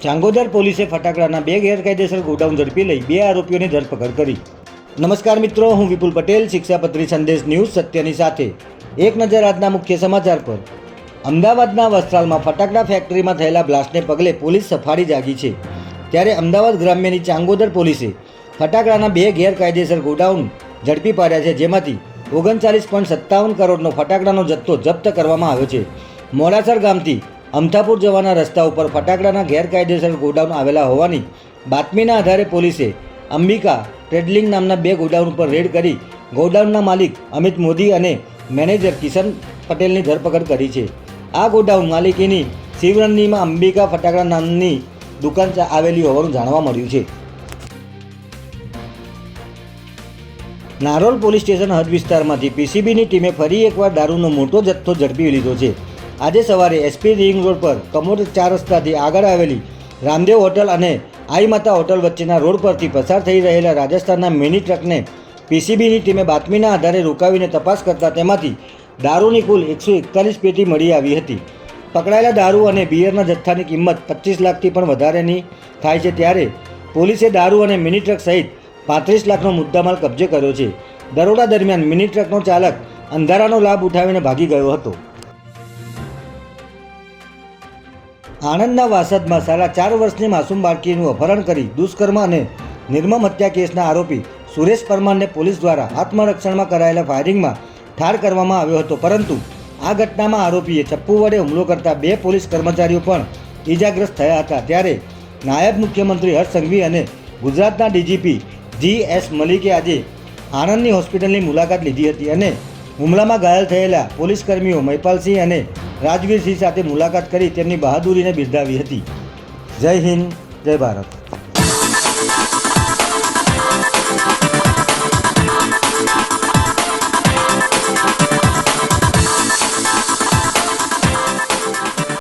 ચાંગોદર પોલીસે ફટાકડાના 2 ગેરકાયદેસર ગોડાઉન ઝડપી લઈ 2 આરોપીઓની ધરપકડ કરી। નમસ્કાર મિત્રો, હું વિપુલ પટેલ, શિક્ષાપત્રી સંદેશ ન્યૂઝ સત્યની સાથે। એક નજર આજના મુખ્ય સમાચાર પર। અમદાવાદના વસ્ત્રાલમાં ફટાકડા ફેક્ટરીમાં થયેલા બ્લાસ્ટને પગલે પોલીસ સફાળી જાગી છે। ત્યારે અમદાવાદ ગ્રામ્યની ચાંગોદર પોલીસે ફટાકડાના 2 ગેરકાયદેસર ગોડાઉન ઝડપી પાડ્યા છે, જેમાંથી 39.57 કરોડનો ફટાકડાનો જથ્થો જપ્ત કરવામાં આવ્યો છે। મોડાસર ગામથી અમથાપુર જવાના રસ્તા ઉપર ફટાકડાના ગેરકાયદેસર ગોડાઉન આવેલા હોવાની બાતમીના આધારે પોલીસે અંબિકા ટ્રેડલિંગ નામના 2 ગોડાઉન પર રેડ કરી ગોડાઉનના માલિક અમિત મોદી અને મેનેજર કિશન પટેલની ધરપકડ કરી છે। આ ગોડાઉન માલિકીની શિવરણનીમાં અંબિકા ફટાકડા નામની દુકાન આવેલી હોવાનું જાણવા મળ્યું છે। નારોલ પોલીસ સ્ટેશન હદ વિસ્તારમાંથી પીસીબીની ટીમે ફરી એકવાર દારૂનો મોટો જથ્થો ઝડપી લીધો છે। આજે સવારે એસપી રિંગ રોડ પર કમોડ 4 રસ્તાથી આગળ આવેલી રામદેવ હોટલ અને આઈ માતા હોટલ વચ્ચેના રોડ પરથી પસાર થઈ રહેલા રાજસ્થાનના મિની ટ્રકને પીસીબીની ટીમે બાતમીના આધારે રોકાવીને તપાસ કરતા તેમાંથી દારૂની કુલ 141 પેટી મળી આવી હતી। પકડાયેલા દારૂ અને બિયરના જથ્થાની કિંમત 25 લાખથી પણ વધારેની થાય છે। ત્યારે પોલીસે દારૂ અને મિની ટ્રક સહિત 35 લાખનો મુદ્દામાલ કબજે કર્યો છે। દરોડા દરમિયાન મિની ટ્રકનો ચાલક અંધારાનો લાભ ઉઠાવીને ભાગી ગયો હતો। આણંદના વાસદમાં સાડા 4 વર્ષની માસૂમ બાળકીનું અપહરણ કરી દુષ્કર્મ અને નિર્મમ હત્યા કેસના આરોપી સુરેશ પરમારને પોલીસ દ્વારા આત્મરક્ષણમાં કરાયેલા ફાયરિંગમાં ઠાર કરવામાં આવ્યો હતો, પરંતુ આ ઘટનામાં આરોપીએ ચપ્પુ વડે હુમલો કરતા 2 પોલીસ કર્મચારીઓ પણ ઈજાગ્રસ્ત થયા હતા। ત્યારે નાયબ મુખ્યમંત્રી હર્ષ સંઘવી અને ગુજરાતના ડીજીપી GS મલિકે આજે આણંદની હોસ્પિટલની મુલાકાત લીધી હતી અને હુમલામાં ઘાયલ થયેલા પોલીસ કર્મીઓ મહિપાલસિંહ અને રાજવીરસિંહ સાથે મુલાકાત કરી તેમની બહાદુરીને બિરદાવી હતી। જય હિન્દ, જય ભારત।